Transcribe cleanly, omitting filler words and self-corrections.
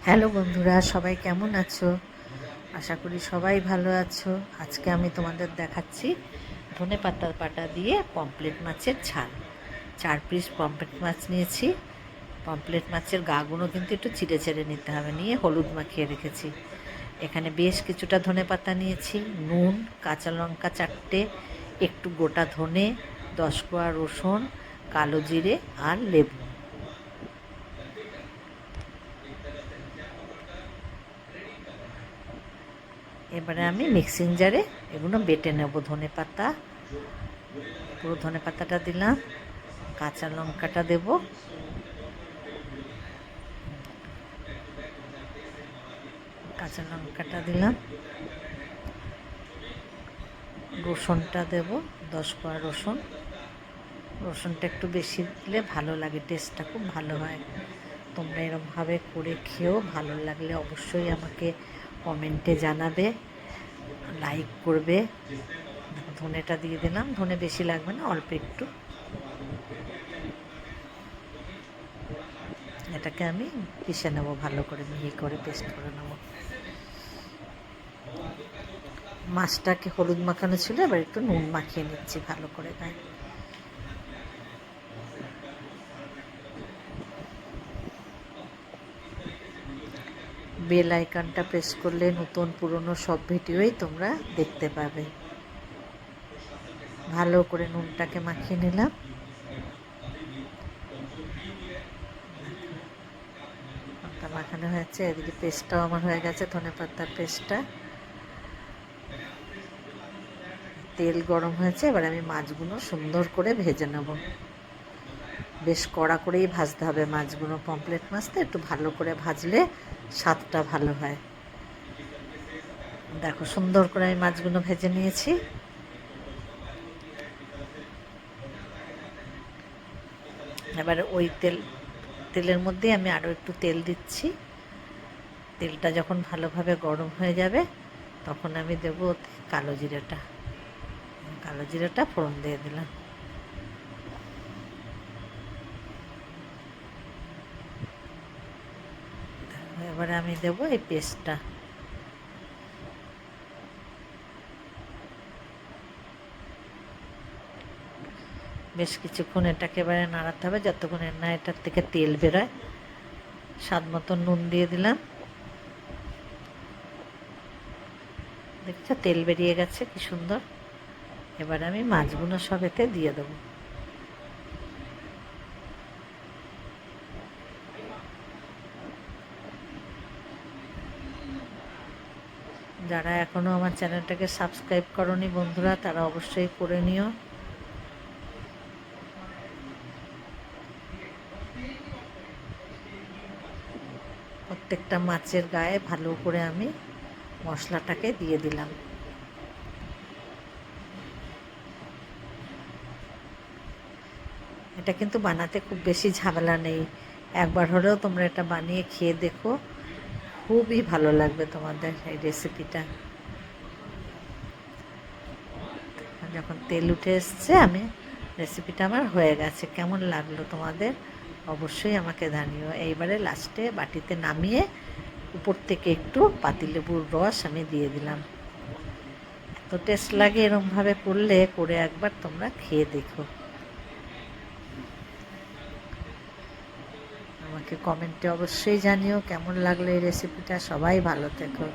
Hello বন্ধুরা, সবাই কেমন আছো? আশা করি সবাই ভালো আছো। আজকে আমি তোমাদের দেখাচ্ছি ধনেপাতার বাটা দিয়ে পমফ্রেট মাছের ঝাল। 4 পিস পমফ্রেট মাছ নিয়েছি। পমফ্রেট মাছের গাগুলো কিন্তু একটু চিড়ে চেড়ে নিতে হবে, নিয়ে হলুদ মাখিয়ে রেখেছি। এখানে বেশ কিছুটা ধনেপাতা নিয়েছি, নুন, কাঁচা লঙ্কা 4টে, একটু গোটা ধনে, 10 কোয়া রসুন, কালো জিরে আর লেবু। এবারে আমি মিক্সিং জারে এগুলো বেটে নেব। ধনেপাতা, পুরো ধনেপাতাটা দিলাম, কাঁচা লঙ্কাটা দেব, কাঁচা লঙ্কাটা দিলাম, রসুনটা দেব, 10 কোয়া রসুন। রসুনটা একটু বেশি দিলে ভালো লাগে, টেস্টটা খুব ভালো হয়। তোমরা এরমভাবে করে খেয়েও, ভালো লাগলে অবশ্যই আমাকে কমেন্টে জানাবে, লাইক করবে। ধনেটা দিয়ে দিলাম, ধনে বেশি লাগবে না, অল্প একটু। এটাকে আমি পিষে নেবো, ভালো করে মিহি করে পেস্ট করে নেবো। মাছটাকে হলুদ মাখানো ছিল, এবার একটু নুন মাখিয়ে নিচ্ছি ভালো করে গায়ে। বেল আইকনটা প্রেস করলে নতুন পুরনো সব ভিডিওই তোমরা দেখতে পাবে। ভালো করে নুনটাকে মাখিয়ে নিলাম। নুনটা মাখানো হয়েছে, এদিকে পেস্টটাও আমার হয়ে গেছে, ধনেপাতার পেস্টটা। তেল গরম হয়েছে, এবার আমি মাছগুলো সুন্দর করে ভেজে নেব। বেশ কড়া করেই ভাজতে হবে মাছগুলো, পমফ্রেট মাছ তো একটু ভালো করে ভাজলে স্বাদটা ভালো হয়। দেখো, সুন্দর করে আমি মাছগুলো ভেজে নিয়েছি। এবার ওই তেলের মধ্যে আমি আরও একটু তেল দিচ্ছি। তেলটা যখন ভালোভাবে গরম হয়ে যাবে, তখন আমি দেবো ওতে কালো জিরেটা। কালো জিরেটা ফোড়ন দিয়ে দিলাম। এবারে আমি দেবো এই পেস্টটা। বেশ কিছুক্ষণ এটাকে এবারে নাড়াতে হবে, যতক্ষণ না এটার থেকে তেল বেরোয়। স্বাদ মতো নুন দিয়ে দিলাম। দেখছো, তেল বেরিয়ে গেছে কি সুন্দর। এবার আমি মাছগুলো সব এতে দিয়ে দেবো। যারা এখনও আমার চ্যানেলটাকে সাবস্ক্রাইব করনি বন্ধুরা, তারা অবশ্যই করে নিও। প্রত্যেকটা মাছের গায়ে ভালো করে আমি মশলাটাকে দিয়ে দিলাম। এটা কিন্তু বানাতে খুব বেশি ঝামেলা নেই, একবার হলেও তোমরা এটা বানিয়ে খেয়ে দেখো, খুবই ভালো লাগবে তোমাদের এই রেসিপিটা। যখন তেল উঠে এসছে, আমি রেসিপিটা আমার হয়ে গেছে। কেমন লাগলো তোমাদের অবশ্যই আমাকে জানিও। এইবারে লাস্টে বাটিতে নামিয়ে উপর থেকে একটু পাতিলেবুর রস আমি দিয়ে দিলাম। এত টেস্ট লাগে এরমভাবে করলে, করে একবার তোমরা খেয়ে দেখো। আমাকে কমেন্টে অবশ্যই জানিও কেমন লাগলো এই রেসিপিটা। সবাই ভালো থেকো।